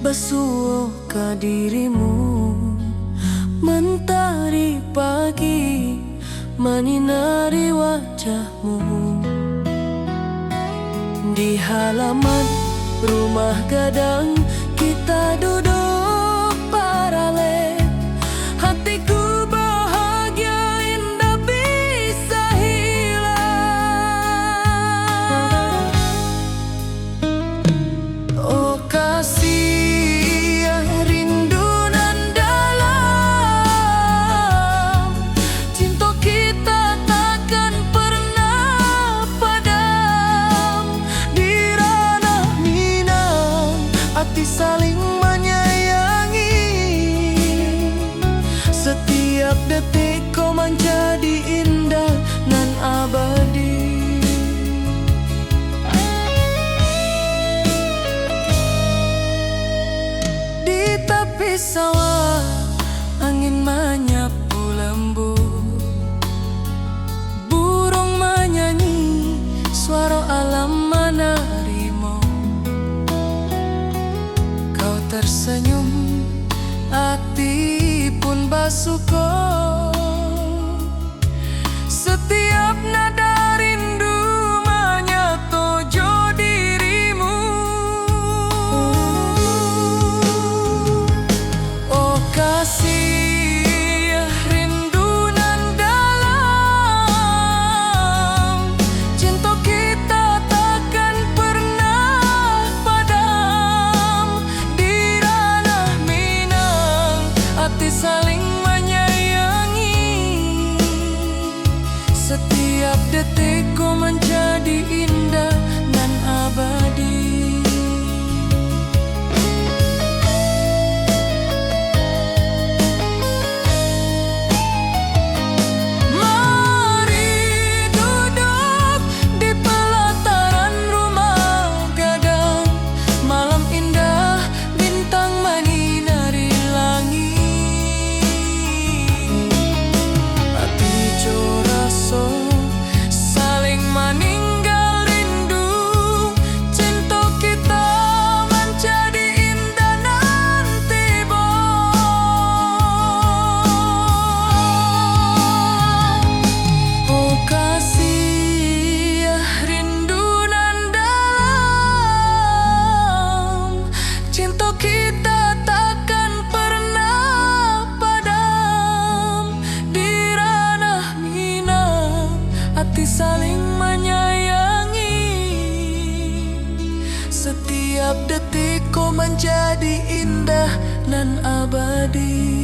basuh ke dirimu. Mentari pagi menyinari wajahmu. Di halaman rumah gadang kita duduk paralel. Hatiku bahagia indah bisa hilang. Oh kasih rindu nan dalam, cinta kita takkan pernah padam. Di ranah Minang hati saling menyayangi. Setiap detik kau menjadi indah nan abadi. Di tepi sawah angin menyapu lembut. Burung menyanyi, suara alam menerimu. Kau tersenyum, hati pun bersyukur. Setiap nada rindu menyatu dirimu. Oh kasih rindu nan dalam, cinta kita takkan pernah padam. Di ranah Minang hati saling menyayangi. Setiap detik kau menjadi indah dan abadi. Mari duduk di pelataran rumah gadang. Malam indah, bintang menyinari langit. Hati joraso saling meninggal rindu. Cinta kita menjadi indah nanti oh kasih rindu nan dalam, cinta kita takkan pernah padam. Di ranah Minang hati saling menyayangi. Setiap detik kau menjadi indah nan abadi.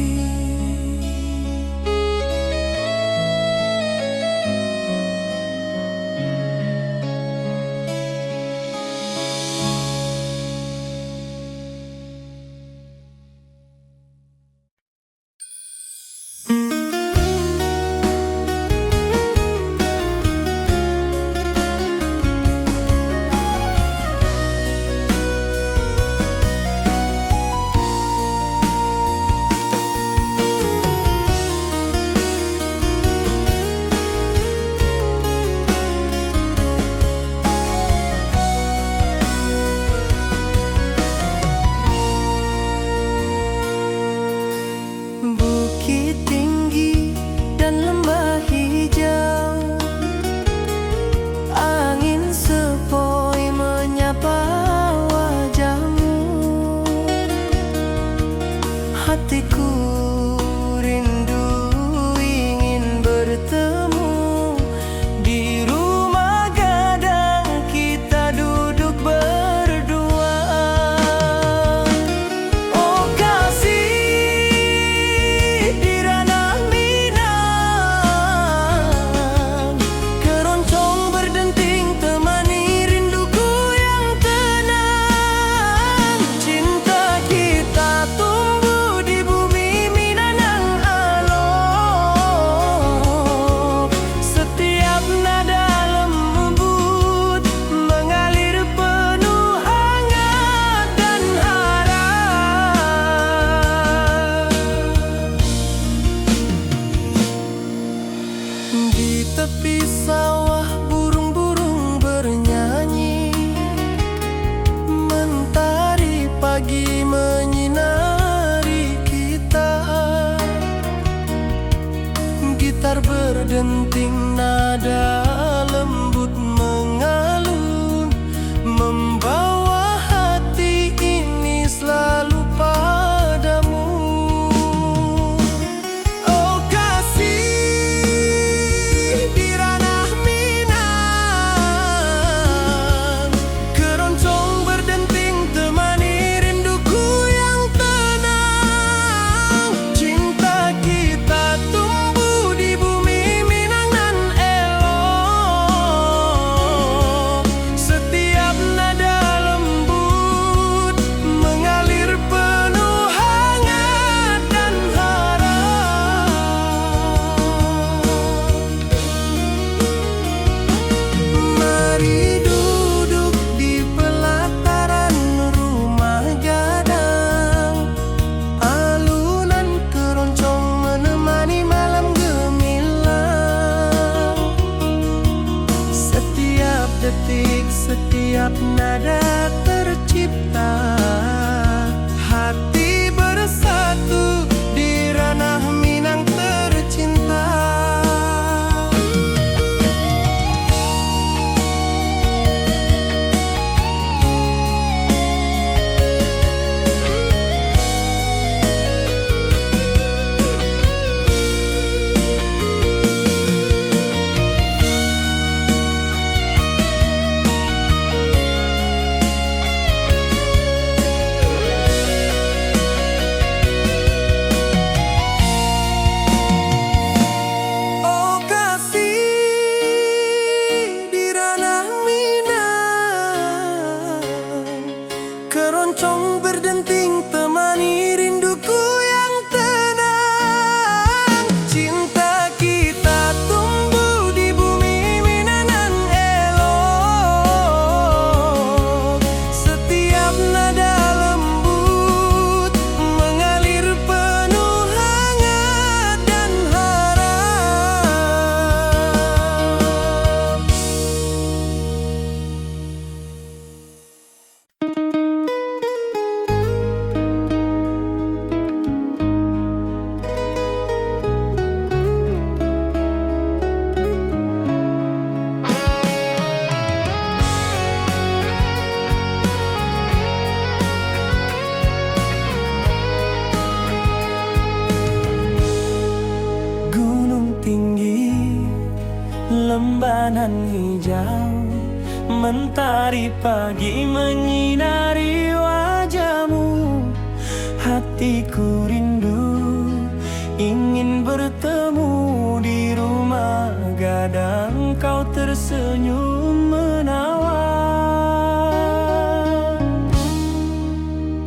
Bukit tinggi dan lembah hijau, angin sepoi menyapa wajahmu. Hatiku rindu ingin bertemu. Di rumah gadang kita duduk berdua. Oh kasih di ranah Minang, keroncong berdenting temani rinduku yang tenang. Cinta kita tumbuh di bumi Minang alok. Setiap nada lembut mengalir penuh hangat dan harap. Di tepi sawah burung-burung bernyanyi. Mentari pagi keroncong berdenting temani rinduku yang tenang. Cinta kita tumbuh di bumi Minangan elok. Setiap nada lembut mengalir penuh hangat dan harap. Gunung tinggi, lembanan hijau, mentari pagi menyinari wajahmu. Hatiku rindu ingin bertemu di rumah gadang, kau tersenyum menawan.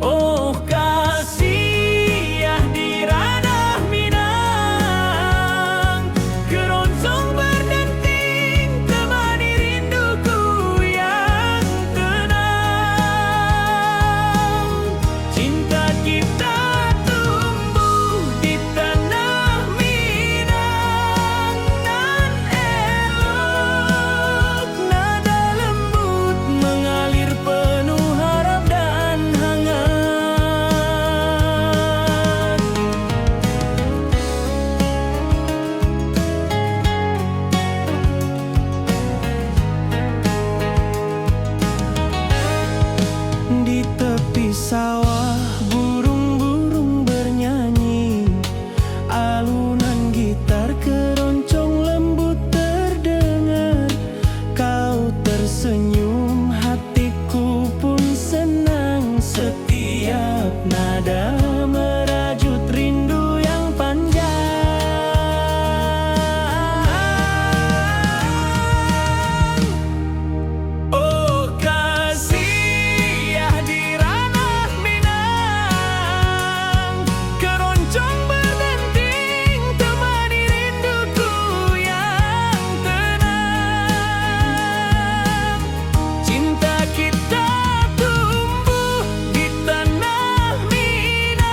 Oh kasih ya di ranah Minang, keroncong berdenting temani rinduku yang tenang. Cinta kita tumbuh di tanah Minang nan elok. Nada lembut mengalir penuh harap dan hangat. Di tepi sawah burung-burung bernyanyi, alunan gitar keroncong lembut terdengar. Kau tersenyum, hatiku pun senang. Setiap nada merajut rindu yang panjang. Oh kasih ya di ranah Minang, keroncong berdenting temani rinduku yang tenang. Cinta kita tumbuh di tanah Minang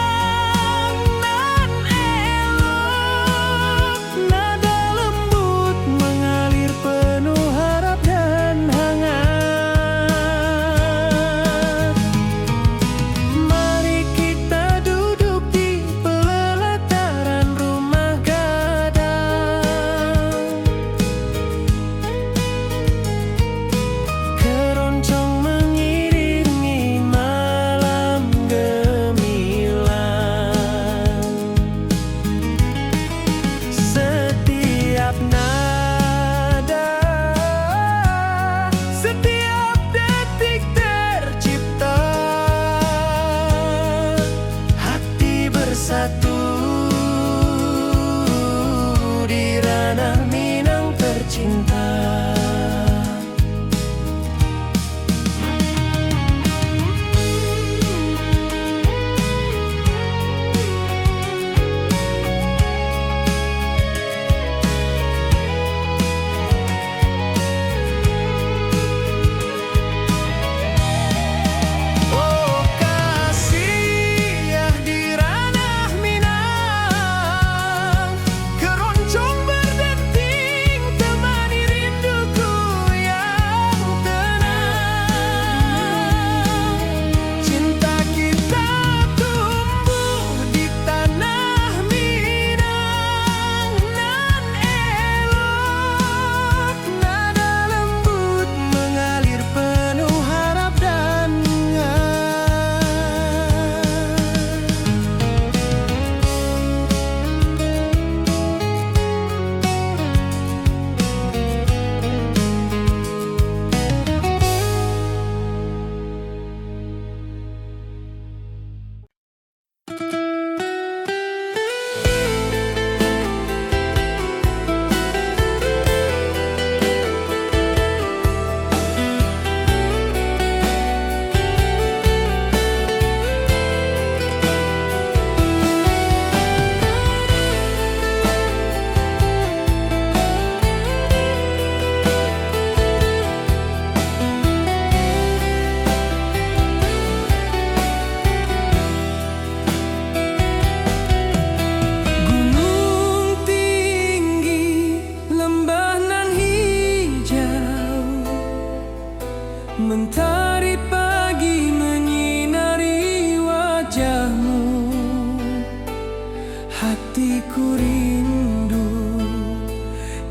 hatiku rindu,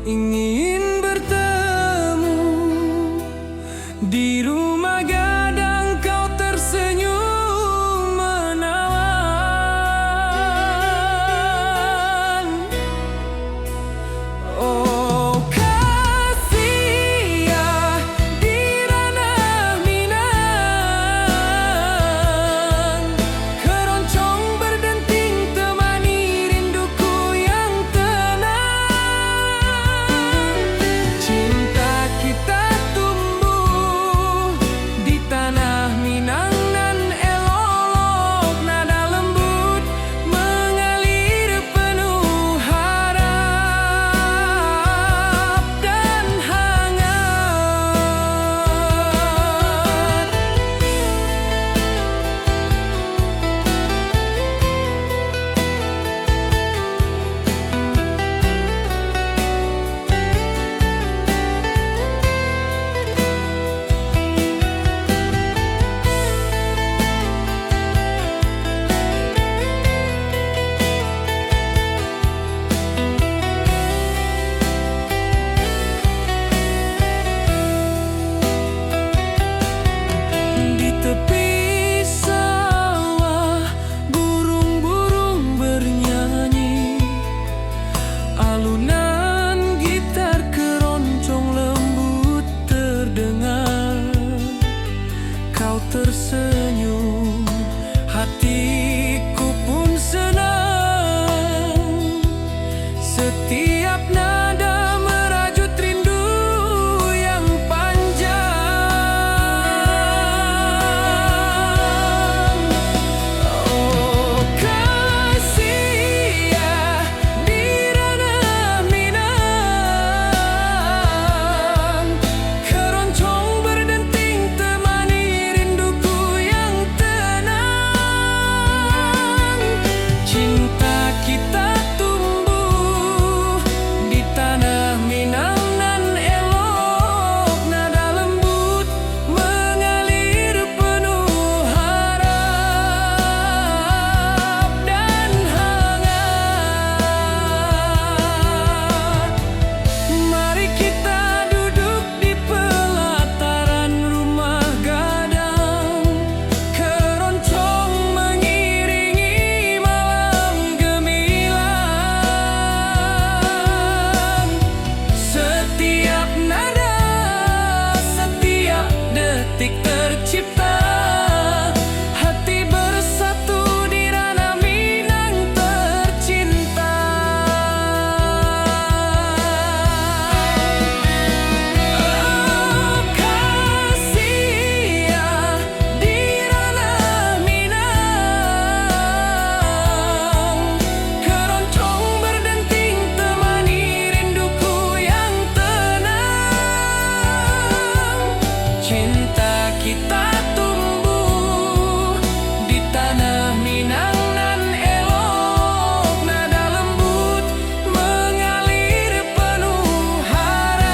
ingin bertemu di rumah gadang. Kau tersenyum menawan. Oh kasih ya di ranah Minang, keroncong berdenting temani rinduku yang tenang. Cinta kita tumbuh di tanah Minang nan elok, nada lembut mengalir penuh harap dan hangat. Di tepi sawah burung-burung bernyanyi, alunan gitar keroncong lembut terdengar. Kau tersenyum, hatiku pun senang. Setiap nada merajut rindu yang panjang. Oh kasih ya di ranah Minang, keroncong berdenting temani rinduku yang tenang. Cinta kita tumbuh di tanah Minang nan elok, nada lembut mengalir penuh harap dan hangat. Mari kita duduk di pelataran rumah gadang, keroncong mengiringi malam gemilang. Setiap nada, setiap detik tercipta, hati bersatu di ranah Minang tercinta. Oh kasih ya di ranah Minang, keroncong berdenting temani rinduku yang tenang. Cinta kita tumbuh di tanah Minang nan elok, nada lembut mengalir penuh harap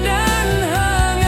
dan hangat.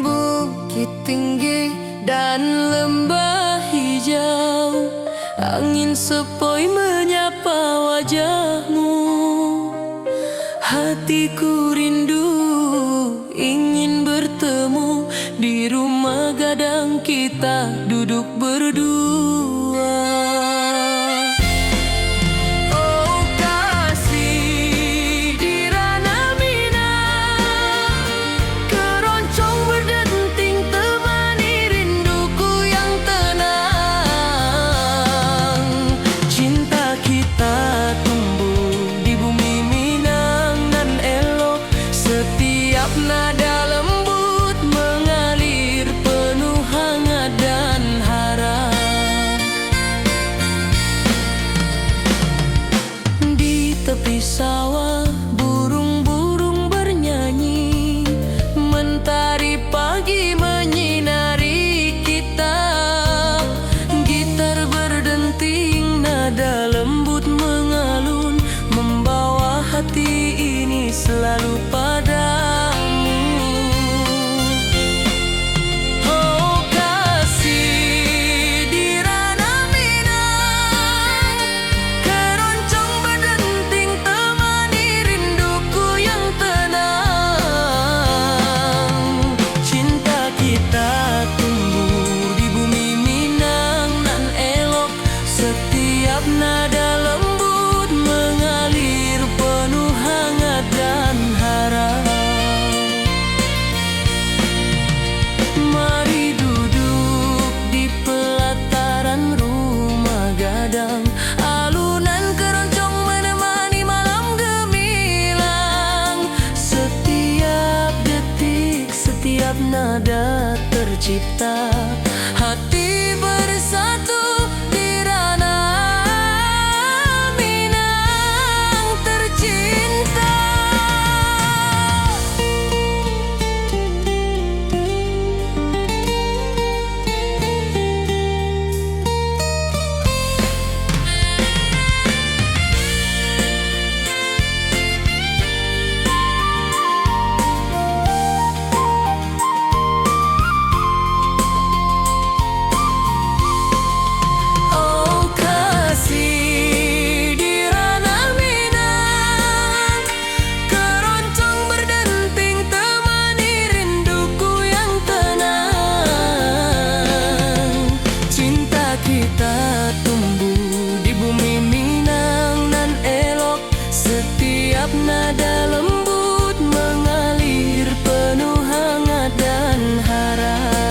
Bukit tinggi dan lembah hijau, angin sepoi menyapa wajahmu. Hatiku rindu ingin bertemu Di rumah gadang kita duduk berdua. Oh kasih di ranah Minang, keroncong berdenting temani rinduku yang tenang. Cinta kita tumbuh di bumi Minang nan elok, setiap nada tepi sawah, burung-burung bernyanyi, mentari pagi menyinari kita. Gitar berdenting, nada lembut mengalun, membawa hati ini selalu padamu. Oh kasih di ranah Minang, keroncong berdenting temani rinduku yang tenang. Cinta kita tumbuh di bumi Minang nan elok, setiap nada lembut mengalir penuh hangat dan harap. Mari duduk di pelataran rumah gadang, alunan keroncong menemani malam gemilang. Setiap detik, setiap nada tercipta, hati bersatu di ranah Minang tercinta. Oh kasih di ranah Minang, keroncong berdenting temani rinduku yang tenang. Cinta kita tumbuh di bumi Minang nan elok, setiap nada lembut mengalir penuh hangat dan harap.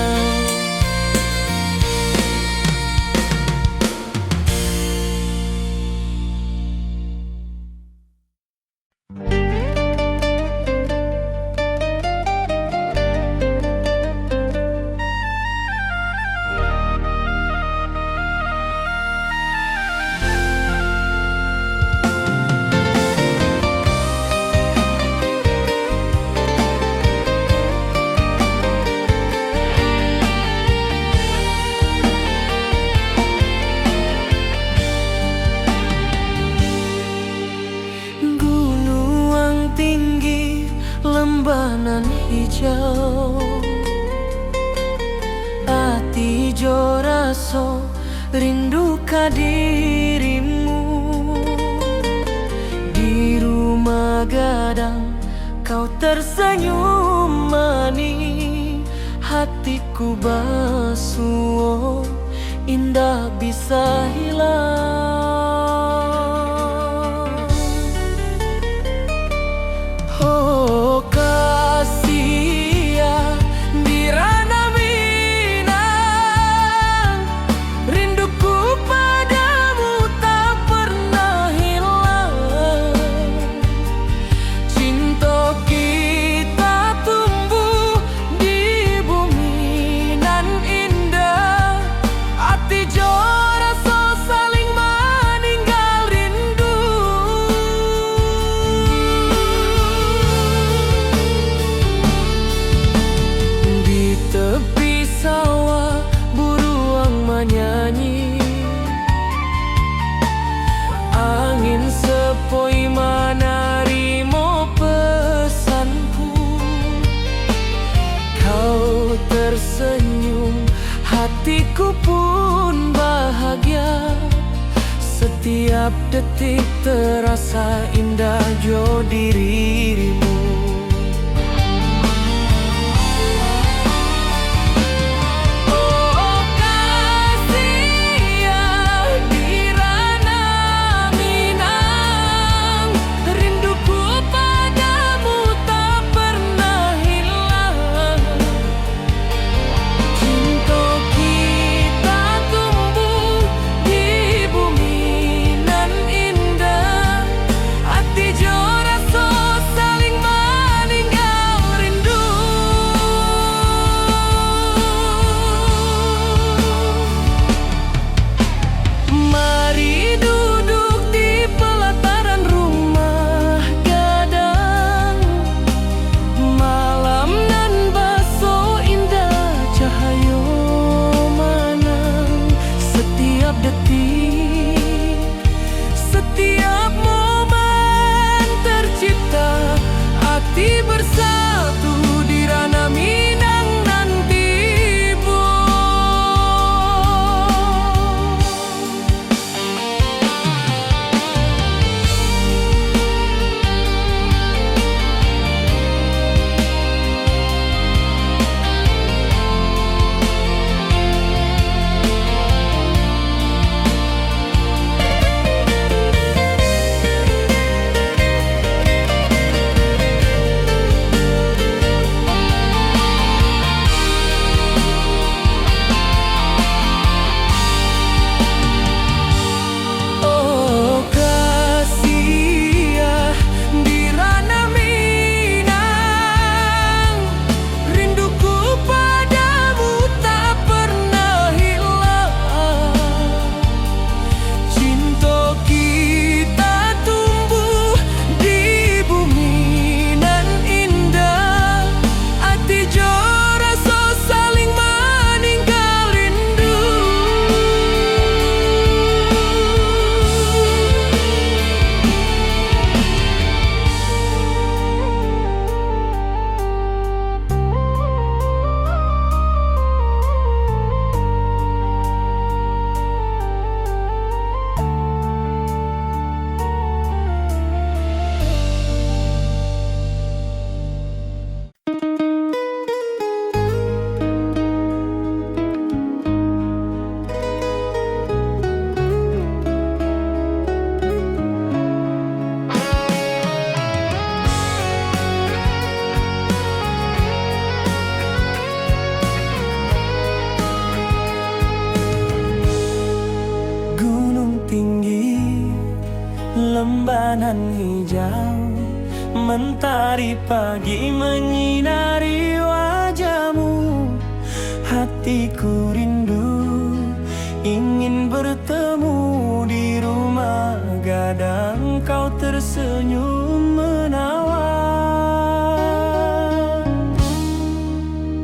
Gunung tinggi, lembah nan hijau, ati jo raso rindu ka dirimu. Di rumah gadang kau tersenyum manis, hatiku basuh indah bisa hilang. Oh kasih ya di ranah Minang, rinduku padamu tak pernah hilang. Cinta kita tumbuh di bumi nan indah, hati jo rasa saling meninggal rindu. Di tepi sawah burung menyanyi, angin sepoi menarimo pesanku. Kau tersenyum, hatiku pun bahagia. Setiap detik terasa indah jo dirimu. alun-alun hijau, mentari pagi menyinari wajahmu. Hatiku rindu ingin bertemu di rumah gadang, kau tersenyum menawan.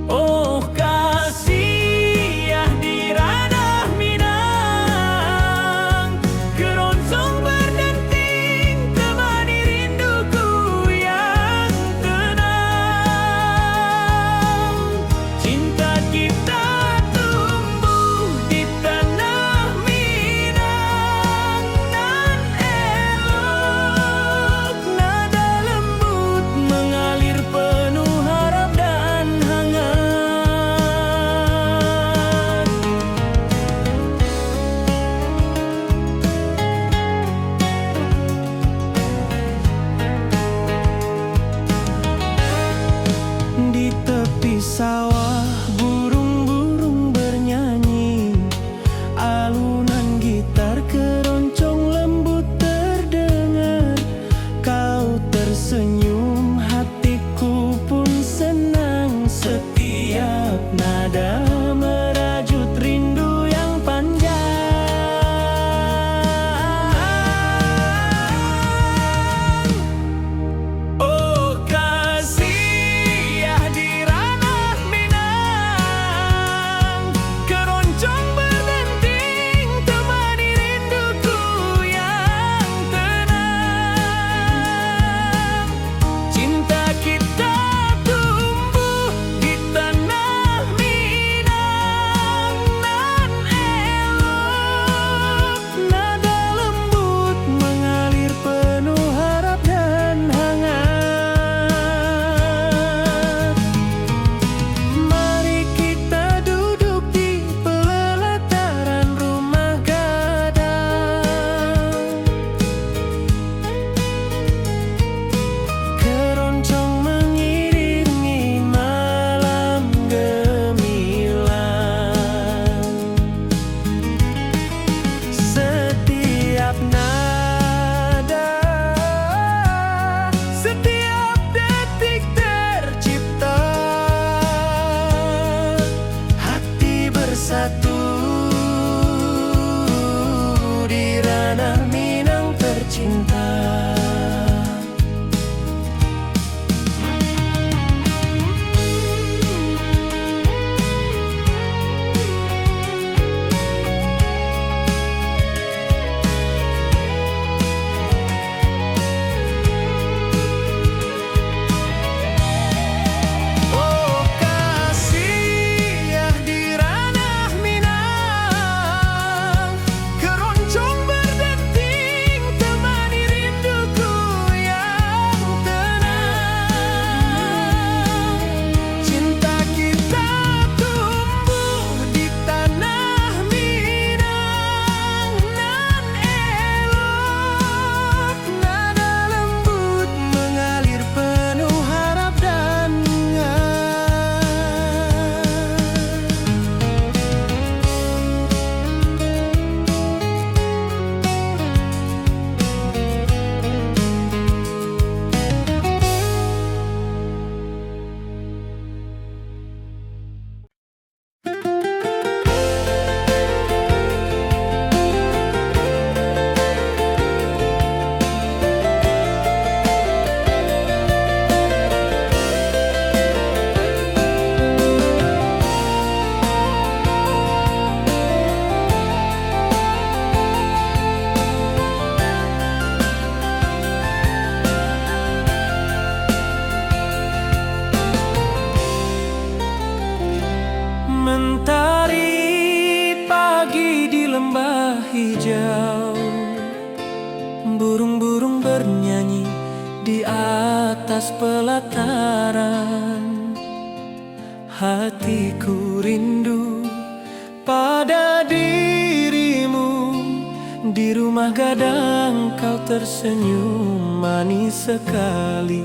Oh kasih ya di ranah Minang, keroncong berdenting temani rinduku yang tenang. Cinta kita tumbuh di tanah Minang, nan elok, nada lembut mengalir penuh harap dan hangat. Di tepi sawah burung-burung bernyanyi, alunan gitar keroncong lembut terdengar. Kau tersenyum, hatiku pun senang. Setiap nada merajut rindu yang panjang. Oh kasih ya di ranah Minang, keroncong berdenting temani rinduku yang tenang. Cinta kita tumbuh di tanah Minang, nan elok, nada lembut mengalir penuh harap dan hangat. Mari kita duduk di pelataran rumah gadang, keroncong mengiringi malam gemilang. Setiap nada, setiap detik tercipta, hati bersatu di ranah Minang tercinta. Oh kasih ya di ranah Minang, keroncong berdenting temani rinduku yang tenang. Cinta kita tumbuh di tanah Minang, nan elok, nada lembut mengalir penuh harap dan mentari pagi di lembah hijau, burung-burung bernyanyi di atas pelataran. Hatiku rindu pada dirimu, di rumah gadang kau tersenyum manis sekali.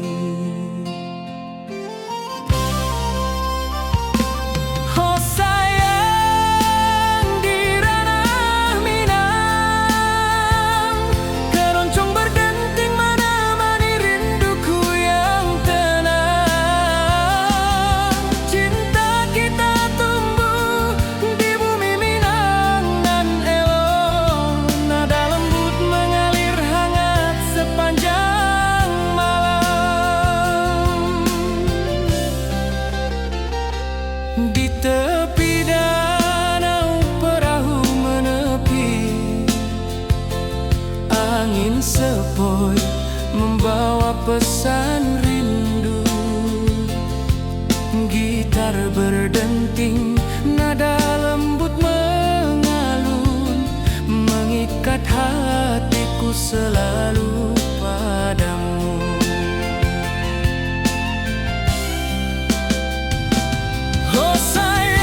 Oh sayang di ranah Minang, keroncong berdenting mana selalu padamu. Oh sayang,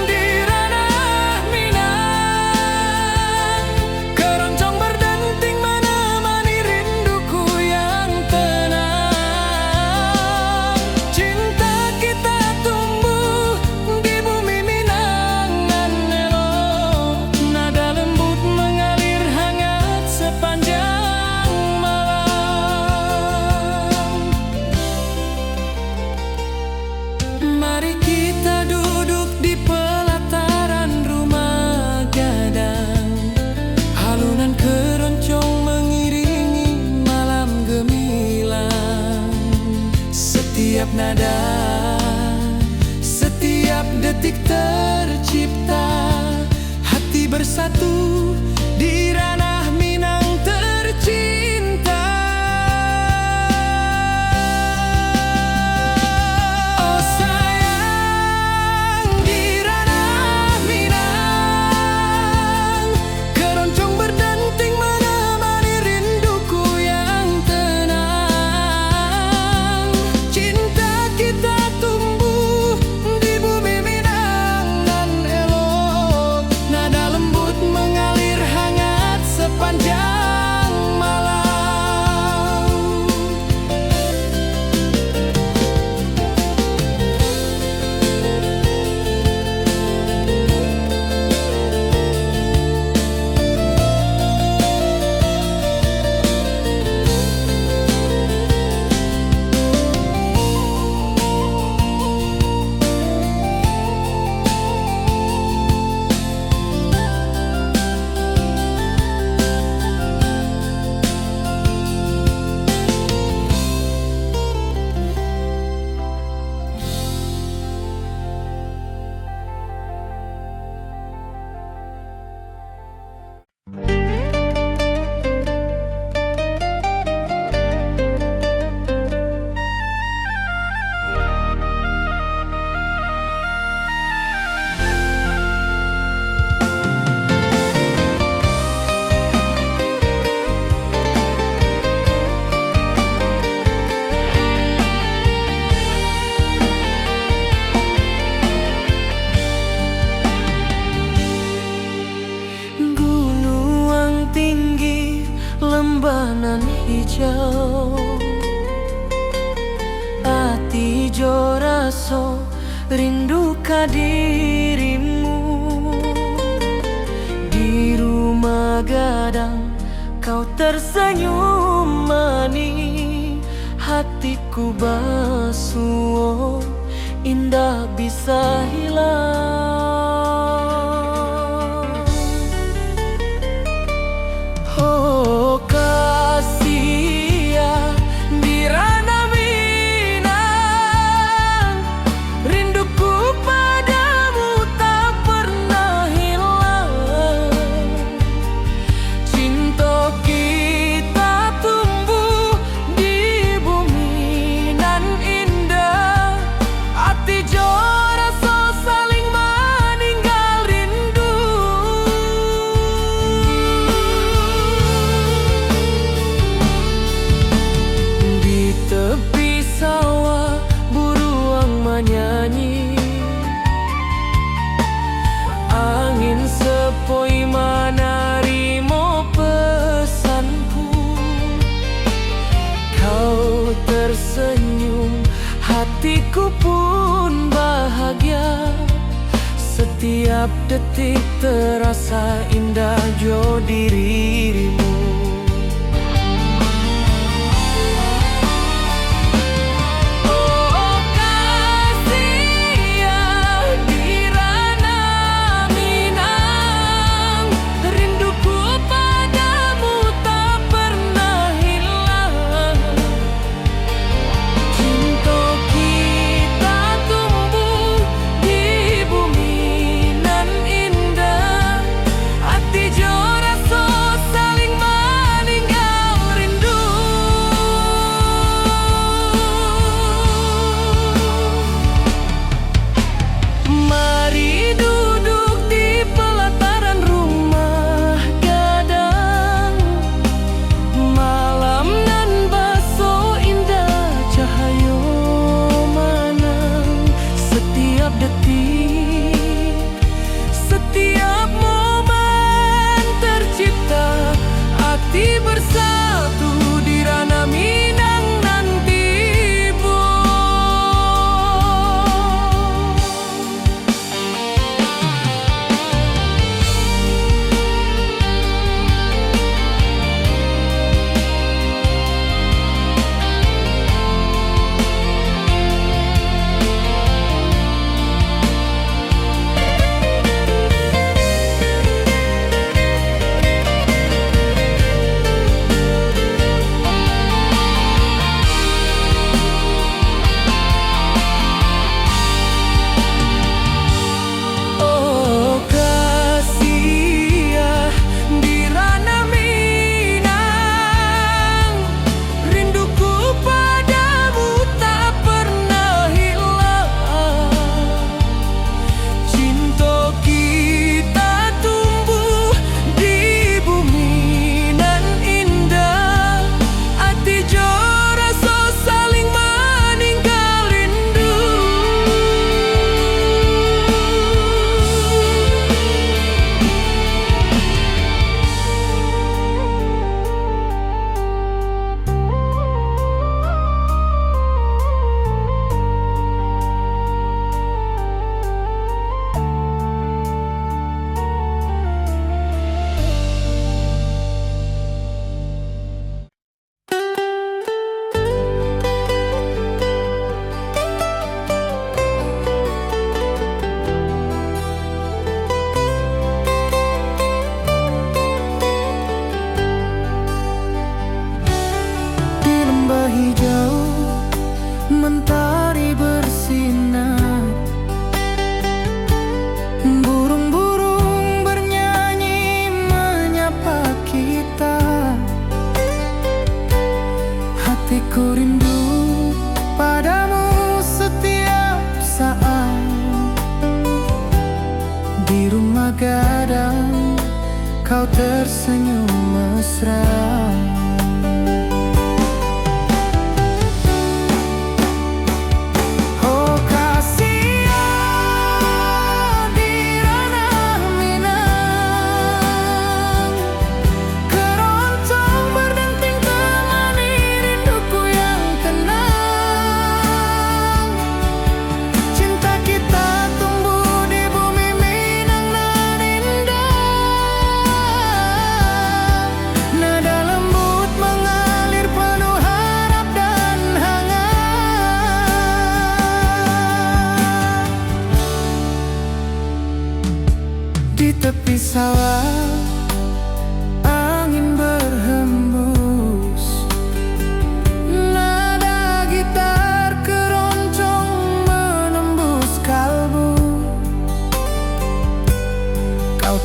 di ranah Minang, keroncong berdenting menemani rinduku yang tenang. Cinta kita tumbuh di bumi Minang nan elok, nada lembut mengalir hangat sepanjang malam. Mari kita duduk di pelataran rumah gadang, alunan keroncong mengiringi malam gemilang. Setiap nada, setiap detik tercipta, hati bersatu di ranah Minang tercinta. Oh sayang, di ranah Minang, keroncong berdenting menemani rinduku yang tenang. Cinta kita tumbuh di bumi Minang nan elok, nada lembut mengalir hangat sepanjang malam. Gunung tinggi, lembanan hijau, ati jo raso rindu ka dirimu. Di rumah gadang kau tersenyum manis, hatiku basuh indah bisa hilang. Oh kasih ya, di ranah Minang, rinduku padamu tak pernah hilang. Cinta kita tumbuh di bumi nan indah, hati jo rasa saling meninggal rindu. Di tepi sawah buruang menyanyi, angin sepoi menarimo pesanku. Kau tersenyum, hatiku pun bahagia. Setiap detik terasa indah jo dirimu. Oh kasih ya, di ranah Minang, rinduku padamu tak pernah hilang. Cinta kita tumbuh di bumi nan indah, hati jo rasa saling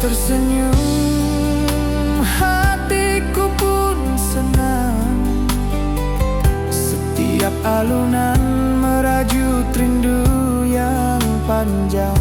tersenyum, hatiku pun senang. Setiap alunan merajut rindu yang panjang.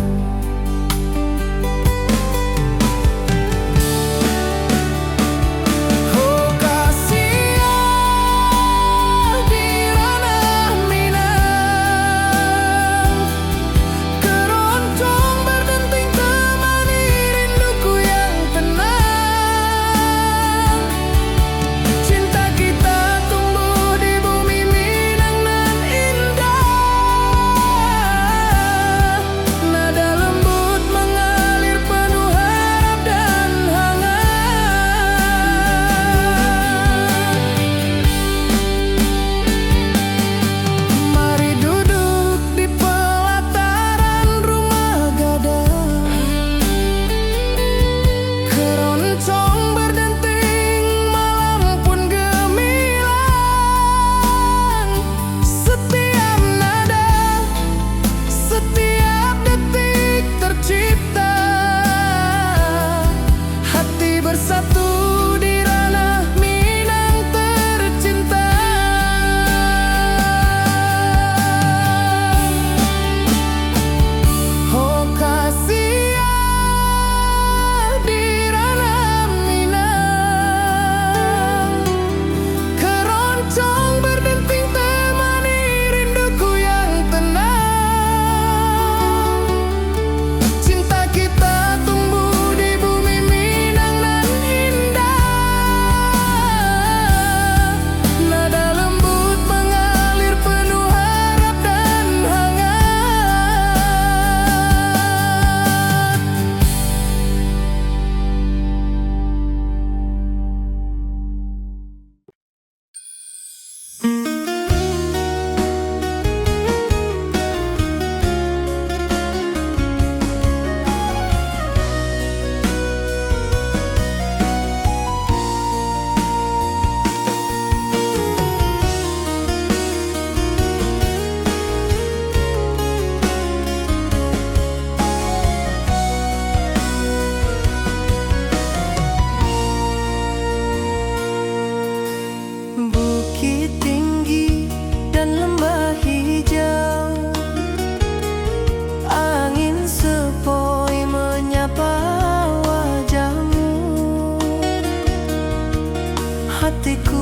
Hatiku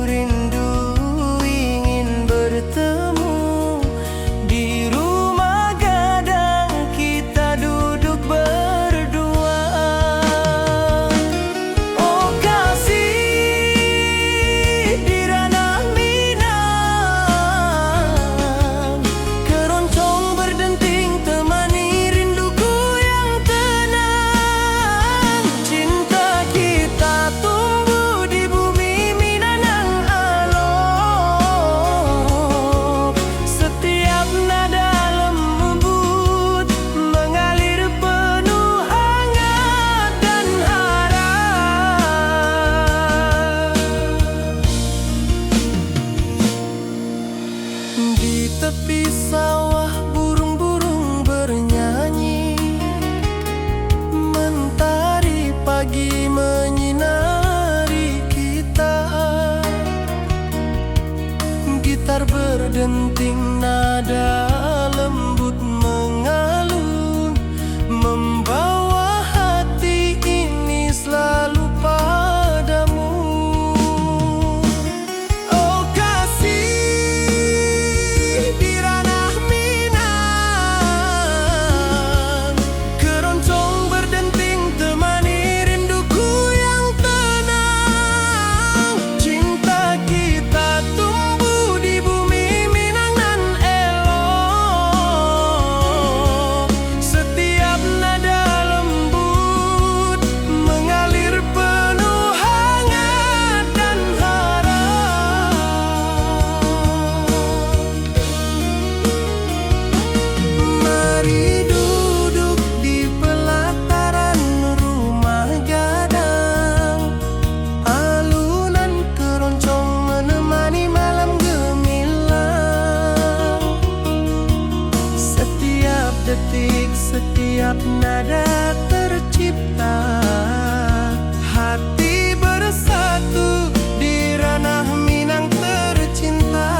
rindu ingin bertemu di rumah gadang, kita duduk berdua. Oh kasih di ranah Minang, keroncong berdenting temani rinduku yang tenang. Cinta kita tumbuh di bumi Minang alok. Setiap nada lembut mengalir penuh hangat dan harap. Di tepi sawah burung-burung bernyanyi, mentari pagi menyinari kita. Gitar berdenting, nada lembut mengalun, membawa hati ini selalu padamu. Oh kasih di ranah Minang, keroncong berdenting temani rinduku yang tenang. Cinta kita tumbuh di bumi Minang nan elok. Setiap nada lembut mengalir penuh hangat dan harap. Mari duduk di pelataran rumah gadang, alunan keroncong menemani malam gemilang. Setiap detik, setiap nada tercipta tercipta. Hati bersatu di ranah Minang tercinta.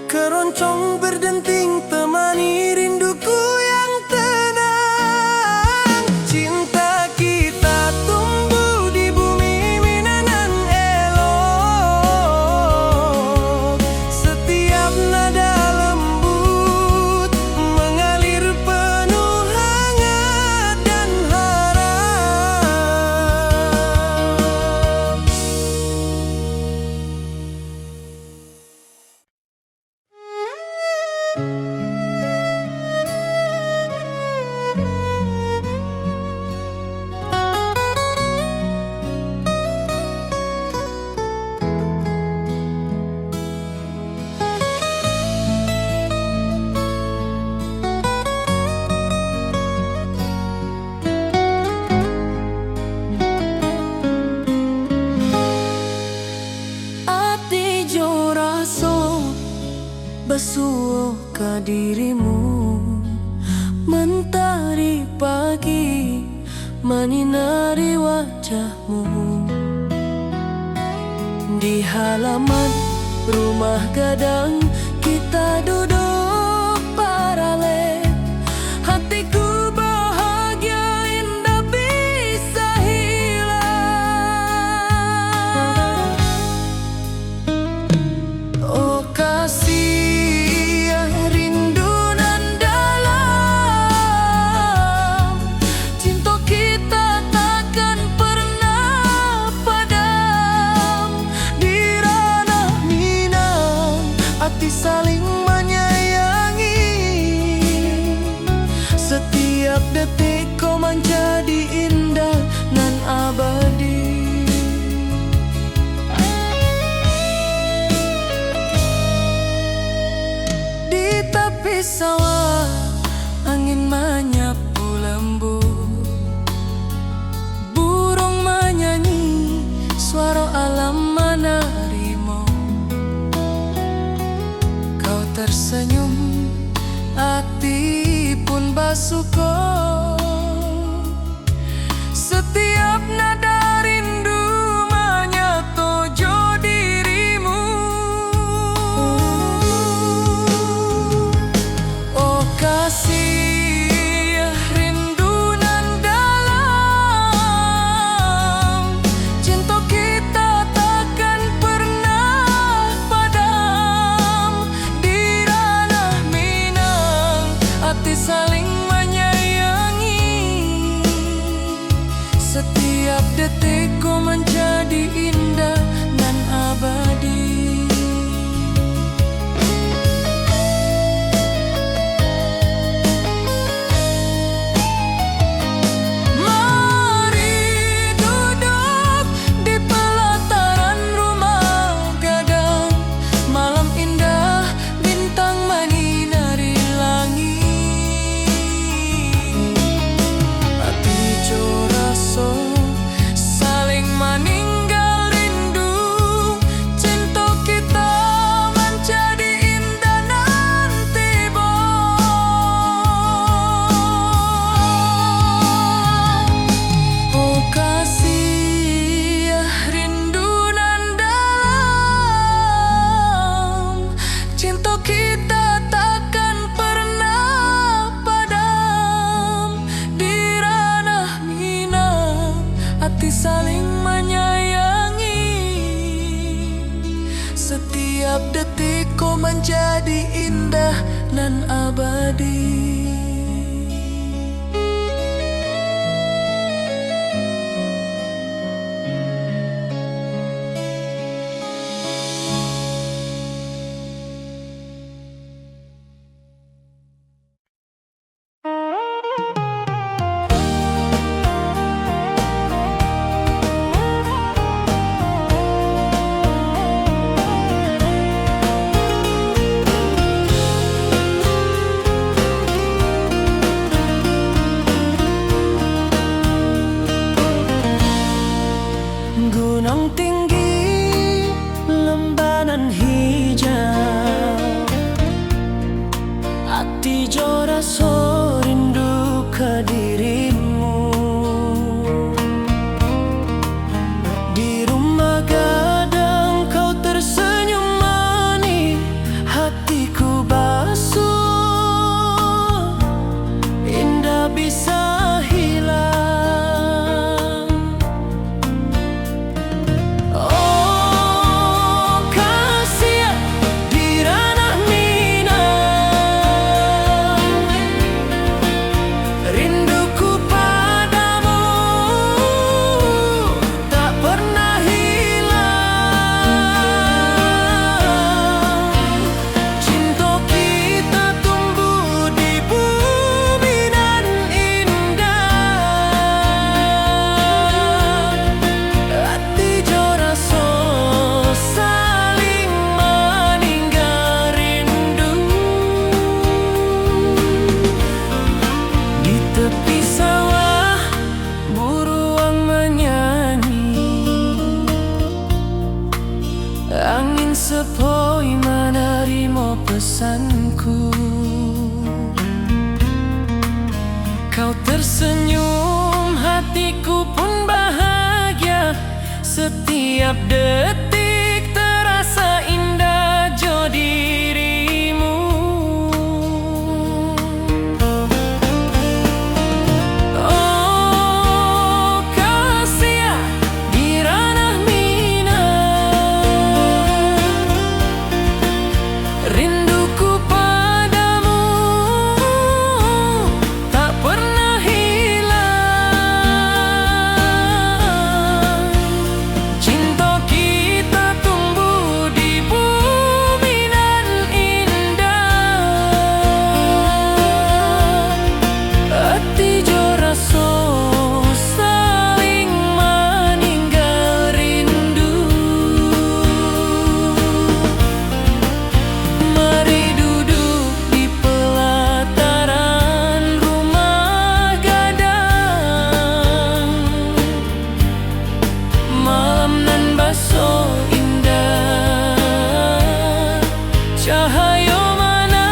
Keroncong berdenting temani rinduku yang tenang. Cinta kita tumbuh di bumi Minang elok. Setiap nada lembut mengalir penuh hangat dan harap. Ati jo raso basuh ke dirimu, mentari pagi menyinari wajahmu. Di halaman rumah gadang kita duduk paralel. Hatiku bahagia indah bisa hilang. Oh kasih rindu nan dalam, cinta kita takkan pernah padam. Di ranah Minang hati saling menyayangi. Setiap detik kau menjadi indah nan abadi. Di tepi sawah angin menyapu lembut, burung menyanyi, suara alam menerimu. Kau tersenyum, hati pun bersyukur. Setiap nada rindu menyatu jo dirimu. Oh kasih rindu nan dalam, cinta kita takkan pernah padam. Di ranah Minang hati saling menyayangi. Setiap detik kau menjadi indah dan abadi. Mari duduk di pelataran rumah gadang. Malam indah bintang menyinari langit. Hati jo raso saling meninggal rindu. Cinta kita menjadi indah nanti bo. Oh kasih rindu nan dalam, cinta kita takkan pernah padam. Di ranah Minang hati saling menyayangi. Setiap detik kau menjadi indah nan abadi. gunung tinggi, lembanan hijau, hati jora so rindu ke dirimu. Di rumah gadang kau tersenyum manis, hatiku basuh, indah bisa hilang. Oh kasih di ranah Minang, rinduku padamu tak pernah hilang. Cinta kita tumbuh di bumi dan indah, hati jora so saling meninggal rindu. Di tepi sawah buruang menyanyi, angin sepoi menerima pesanku. Kau tersenyum, hatiku pun bahagia. Setiap detik terasa indah jo dirimu. Oh kasih di ranah Minang, rinduku padamu tak pernah hilang. Cinta kita tumbuh di bumi dan indah, hati jora so saling meninggal rindu. Mari duduk di pelataran rumah gadang, malam nan baso indah, cahaya menang.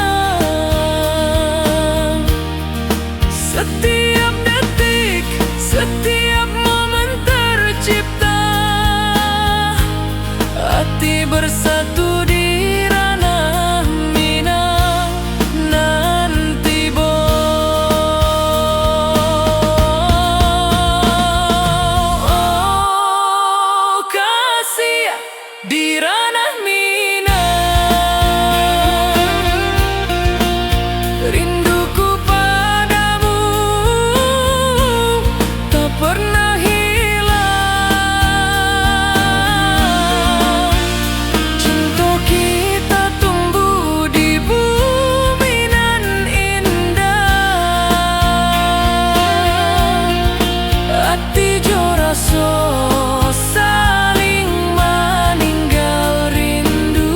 Setiap detik, setiap momen tercipta, hati bersatu di ranah Minang nanti bo. Oh kasih di ranah Minang, rinduku padamu tak pernah hilang. Cinta kita tumbuh di bumi nan indah, hati jora so saling meninggal rindu.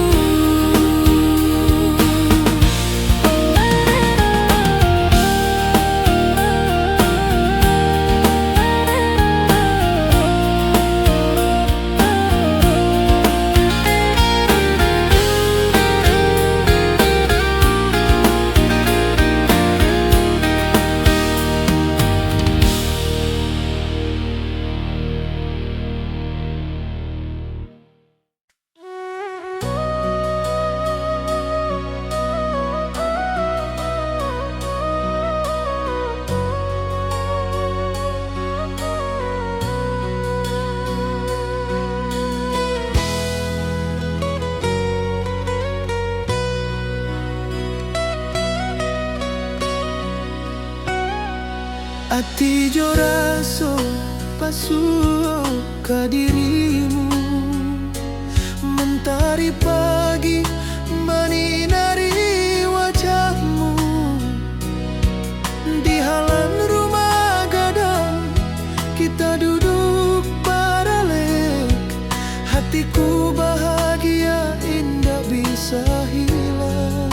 Hati jora so pasuh ke dirimu, mentari pagi menyinari wajahmu. Di halaman rumah gadang kita duduk paralel, hatiku bahagia indah bisa hilang.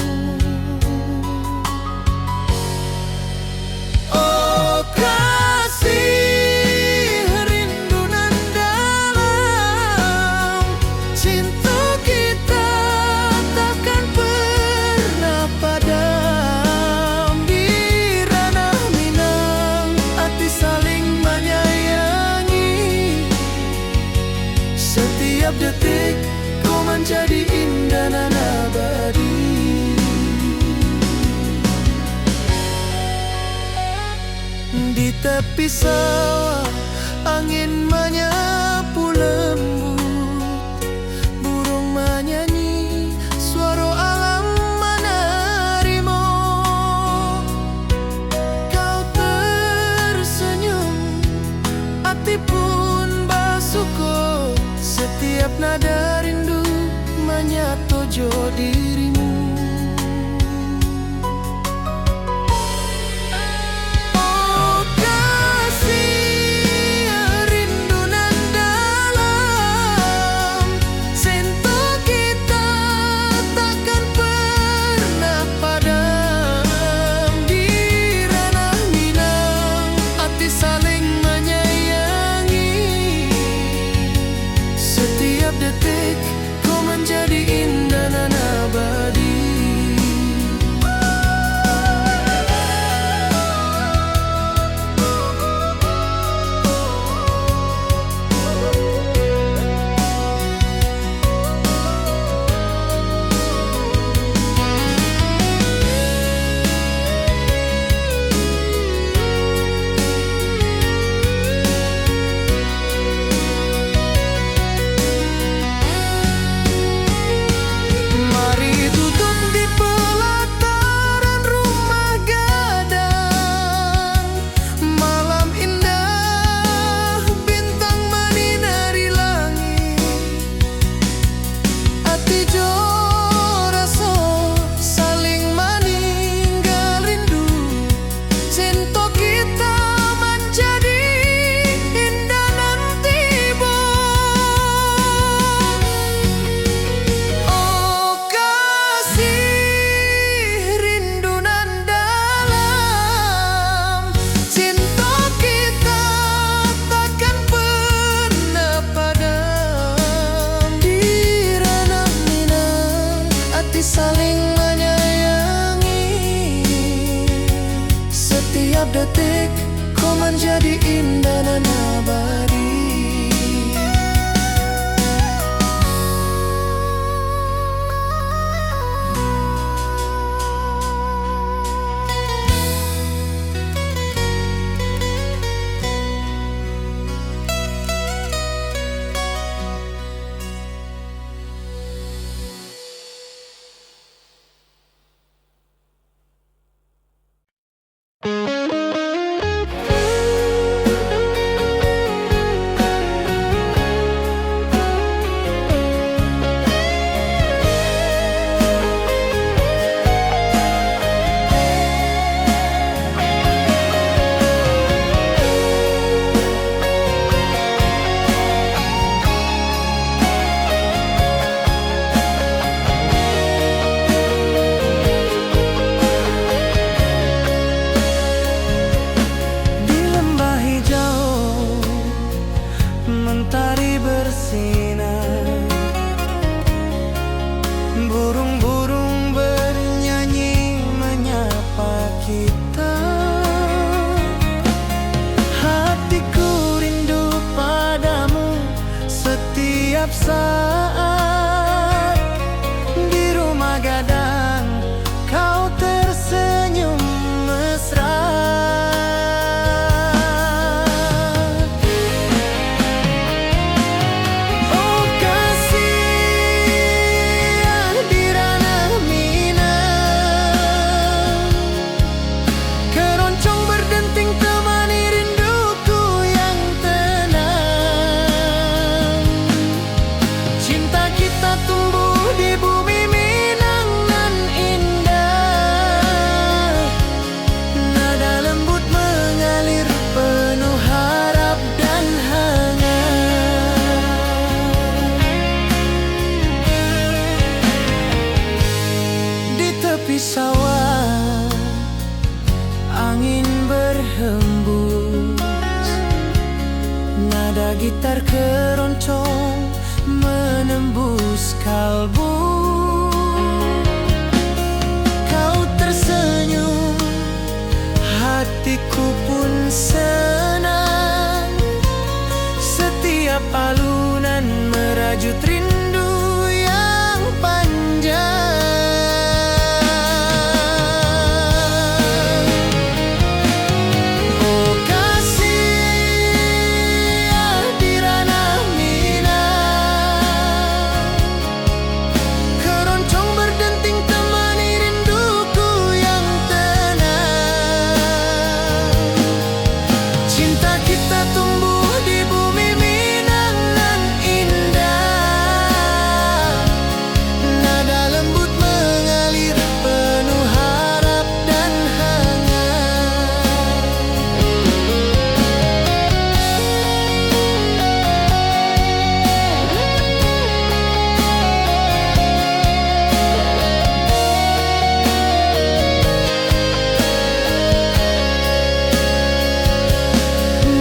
Oh kasih rindu nan dalam, Setiap detik kau menjadi indah dan abadi. Di tepi sawah angin menyapu lembut, burung menyanyi, suara alam menerimu. Kau tersenyum, hati pun bersyukur. Setiap nada rindu menyatu dirimu. Saling menyayangi. Setiap detik kau menjadi indah dan abadi. Mentari bersinar, burung-burung bernyanyi menyapa kita. Hatiku rindu padamu setiap saat. Di rumah gadang kau tersenyum mesra. Sawah angin berhembus, nada gitar keroncong menembus kalbu. Kau tersenyum, hatiku pun senang. Setiap alunan merajut merajut rindu yang panjang. Oh kasih di ranah Minang, keroncong berdenting temani rinduku yang tenang. Cinta kita tumbuh di bumi Minang nan indah, nada lembut mengalir penuh harap dan hangat.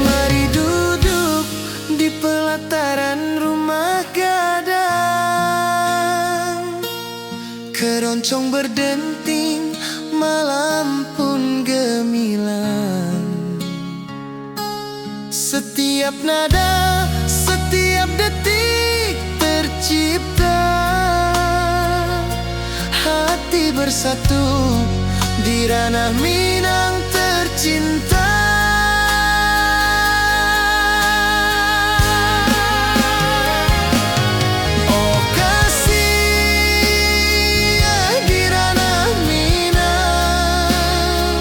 Mari duduk di pelataran rumah gadang, keroncong berdenting, malam pun gemilang. Setiap nada, setiap detik tercipta, hati bersatu di ranah Minang tercinta. Oh kasih di ranah Minang,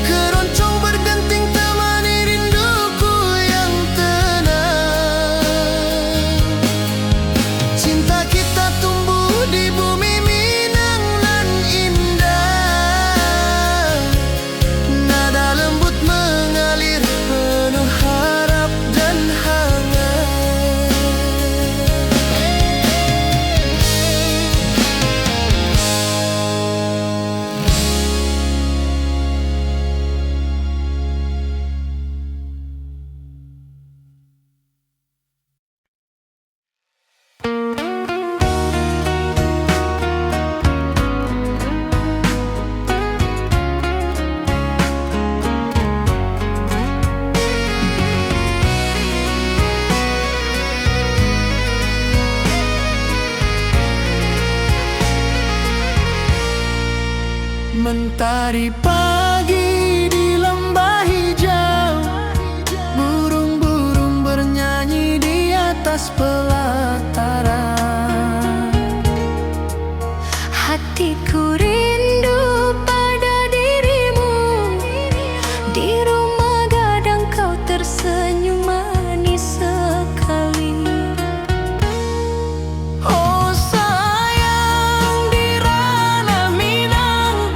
keroncong berdenting temani rinduku yang tenang. Cinta kita tumbuh di bumi Minang nan indah, nada lembut mengalir penuh harap dan hangat. Mentari pagi di lembah hijau, burung-burung bernyanyi di atas pelataran. Hatiku rindu pada dirimu, di rumah gadang kau tersenyum manis sekali. Oh sayang di ranah Minang,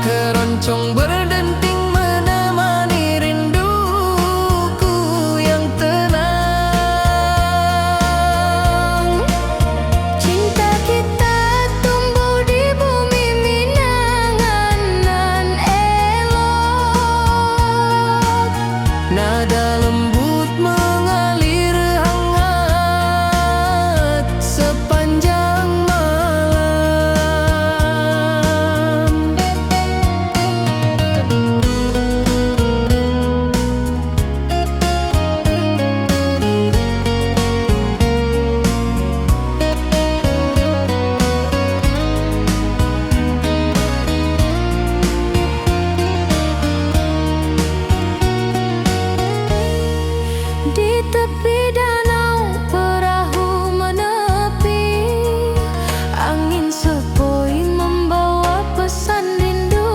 keroncong berdenting menemani rinduku yang tenang. Cinta kita tumbuh di bumi Minang nan elok, Nada lembut mengalir hangat sepanjang malam. di tepi danau perahu menepi, angin sepoi membawa pesan rindu.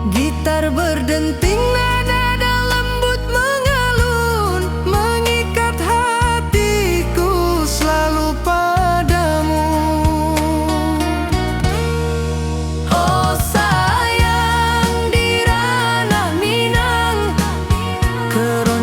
Gitar berdenting, nada lembut mengalun, mengikat hatiku selalu padamu. Oh sayang di ranah Minang, keroncong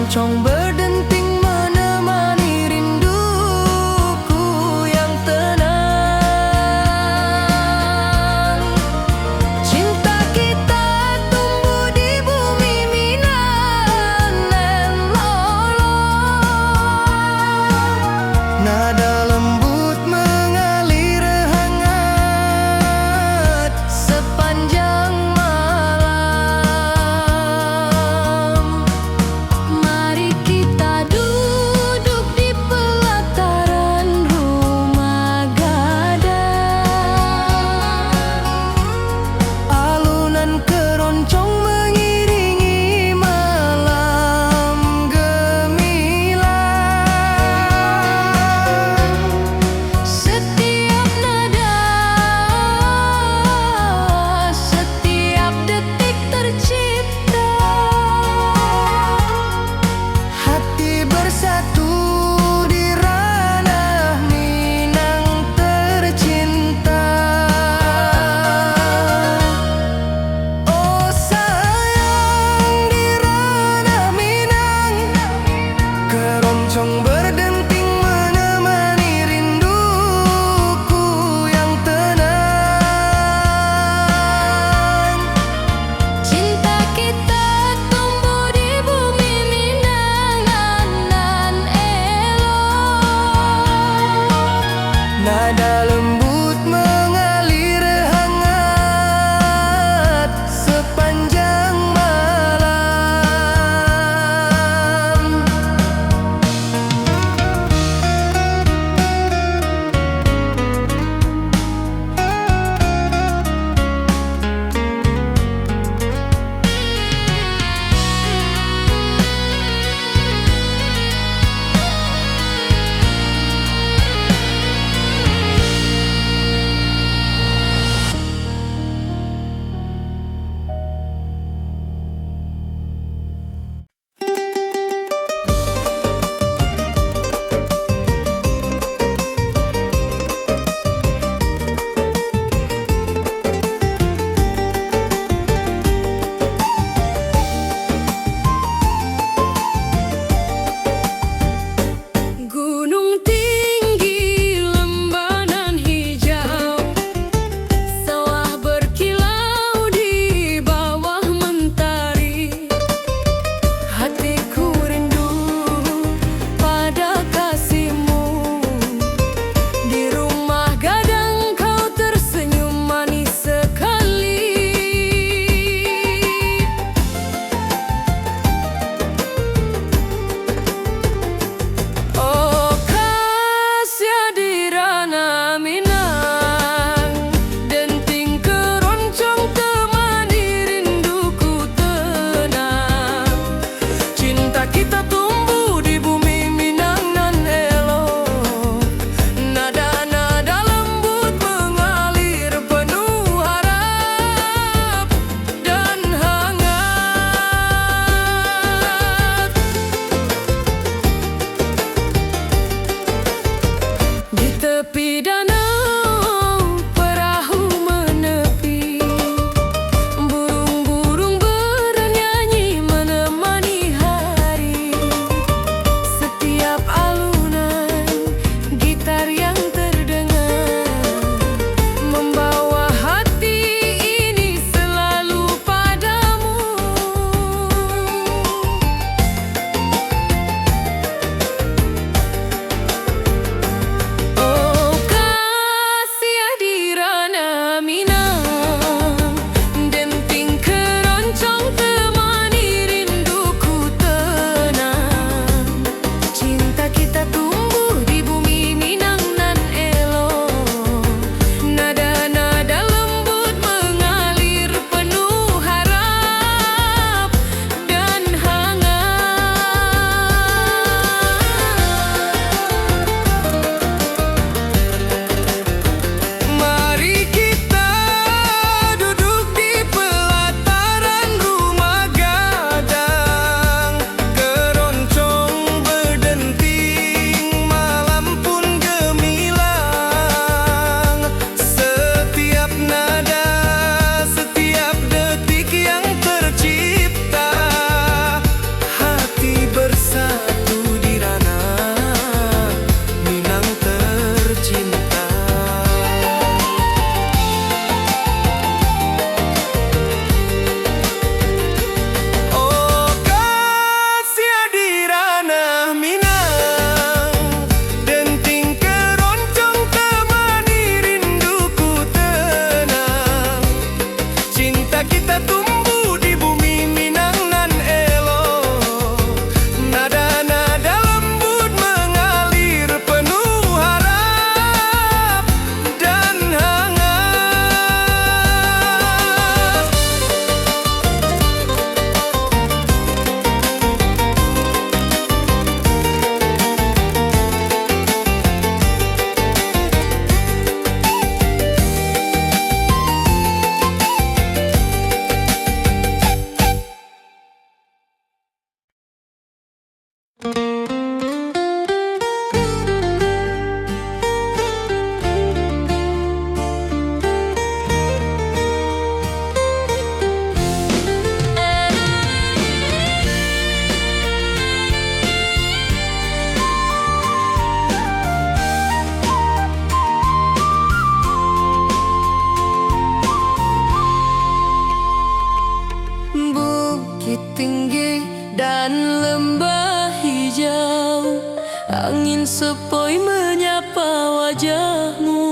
dan lembah hijau. Angin sepoi menyapa wajahmu.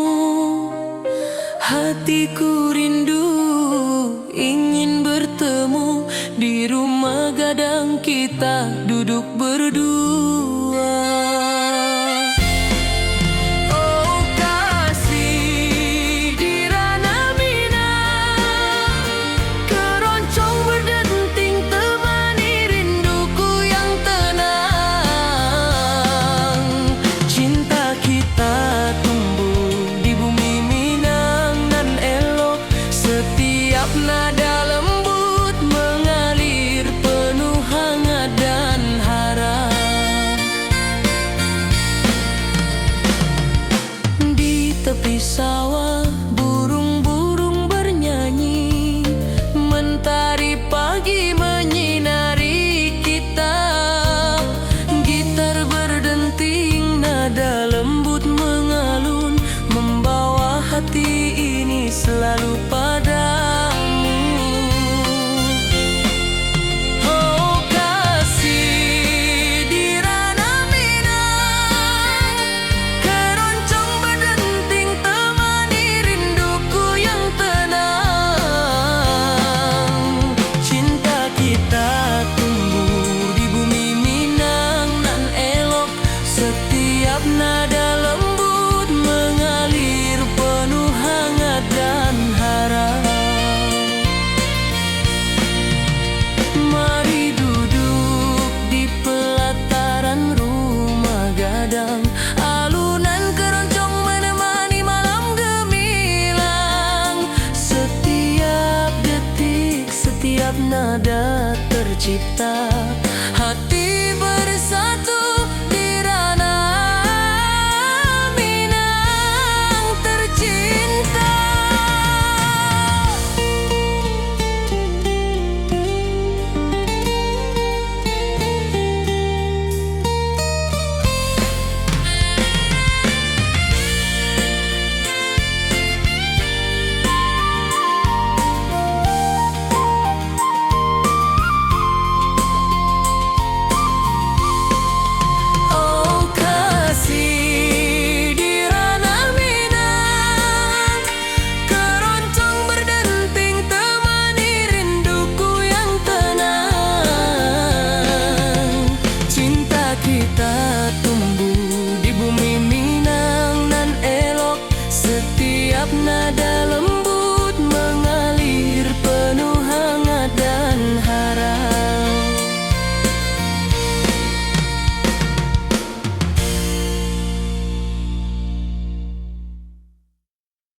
Hatiku rindu ingin bertemu di rumah gadang kita duduk berdua. Oh kasih di ranah Minang, keroncong berdenting temani rinduku yang tenang. Cinta kita tumbuh di bumi Minang nan elok, setiap nada lembut mengalir penuh hangat dan harap. Di tepi sawah burung-burung bernyanyi, mentari pagi menyinari kita. Gitar berdenting, nada lembut mengalun, membawa hati ini selalu padamu. Oh kasih di ranah Minang, keroncong berdenting temani rinduku yang tenang. Cinta kita tumbuh di bumi Minang nan elok, setiap nada lembut mengalir penuh hangat dan harap. Mari duduk di pelataran rumah gadang, alunan keroncong menemani malam gemilang. Setiap detik, setiap nada tercipta, hati bersatu